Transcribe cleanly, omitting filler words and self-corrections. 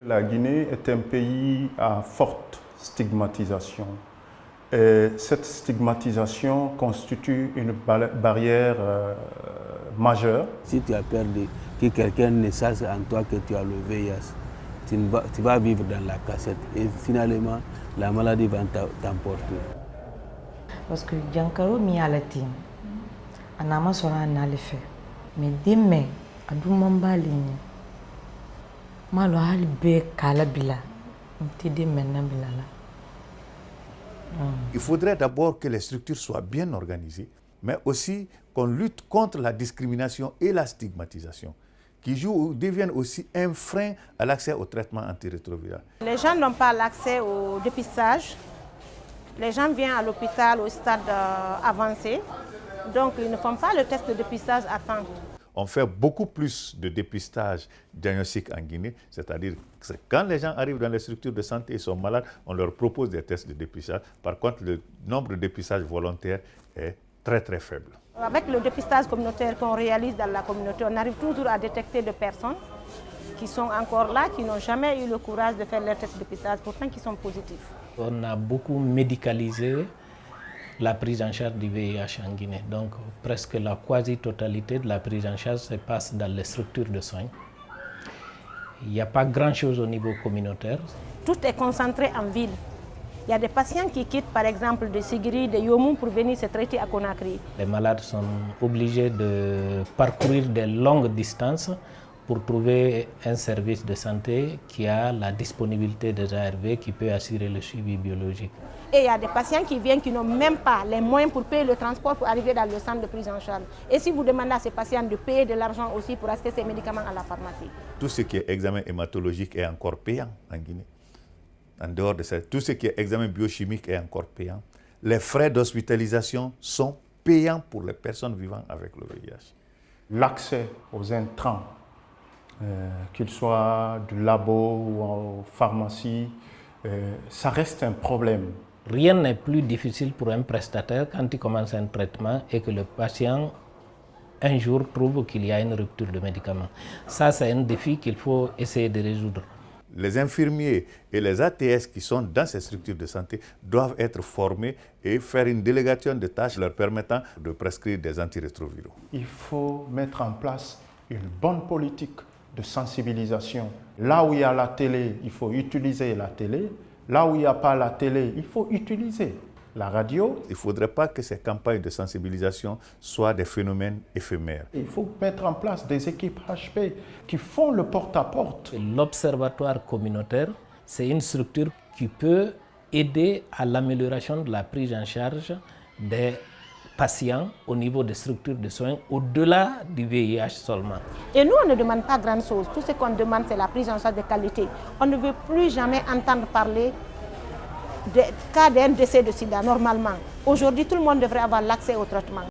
La Guinée est un pays à forte stigmatisation. Et cette stigmatisation constitue une barrière majeure. Si tu as peur que quelqu'un ne sache en toi que tu as le VIH, tu vas vivre dans la cassette et finalement la maladie va t'emporter. Parce que Diankaro mi alati, anama sora analefe, mais demain adumamba ligne, malo halbe kala bila, mtide menna bilala. Il faudrait d'abord que les structures soient bien organisées, mais aussi qu'on lutte contre la discrimination et la stigmatisation, qui deviennent aussi un frein à l'accès au traitement antirétroviral. Les gens n'ont pas l'accès au dépistage. Les gens viennent à l'hôpital au stade avancé, donc ils ne font pas le test de dépistage à temps. On fait beaucoup plus de dépistage diagnostique en Guinée, c'est-à-dire que quand les gens arrivent dans les structures de santé et sont malades, on leur propose des tests de dépistage. Par contre, le nombre de dépistages volontaires est très très faible. Avec le dépistage communautaire qu'on réalise dans la communauté, on arrive toujours à détecter des personnes qui sont encore là, qui n'ont jamais eu le courage de faire leur test de dépistage, pourtant qui sont positifs. On a beaucoup médicalisé la prise en charge du VIH en Guinée. Donc presque la quasi-totalité de la prise en charge se passe dans les structures de soins. Il n'y a pas grand-chose au niveau communautaire. Tout est concentré en ville. Il y a des patients qui quittent par exemple de Sigiri, de Yomou pour venir se traiter à Conakry. Les malades sont obligés de parcourir de longues distances pour trouver un service de santé qui a la disponibilité des ARV qui peut assurer le suivi biologique. Et il y a des patients qui viennent qui n'ont même pas les moyens pour payer le transport pour arriver dans le centre de prise en charge. Et si vous demandez à ces patients de payer de l'argent aussi pour acheter ces médicaments à la pharmacie. Tout ce qui est examen hématologique est encore payant en Guinée. En dehors de ça, tout ce qui est examen biochimique est encore payant. Les frais d'hospitalisation sont payants pour les personnes vivant avec le VIH. L'accès aux intrants, qu'ils soient du labo ou aux pharmacies, ça reste un problème. Rien n'est plus difficile pour un prestataire quand il commence un traitement et que le patient, un jour, trouve qu'il y a une rupture de médicaments. Ça, c'est un défi qu'il faut essayer de résoudre. Les infirmiers et les ATS qui sont dans ces structures de santé doivent être formés et faire une délégation de tâches leur permettant de prescrire des antirétroviraux. Il faut mettre en place une bonne politique de sensibilisation. Là où il y a la télé, il faut utiliser la télé. Là où il n'y a pas la télé, il faut utiliser la radio. Il ne faudrait pas que ces campagnes de sensibilisation soient des phénomènes éphémères. Il faut mettre en place des équipes HP qui font le porte-à-porte. L'observatoire communautaire, c'est une structure qui peut aider à l'amélioration de la prise en charge des patients au niveau des structures de soins, au-delà du VIH seulement. Et nous, on ne demande pas grand chose. Tout ce qu'on demande, c'est la prise en charge de qualité. On ne veut plus jamais entendre parler de cas d'un décès de sida, normalement. Aujourd'hui, tout le monde devrait avoir l'accès au traitement.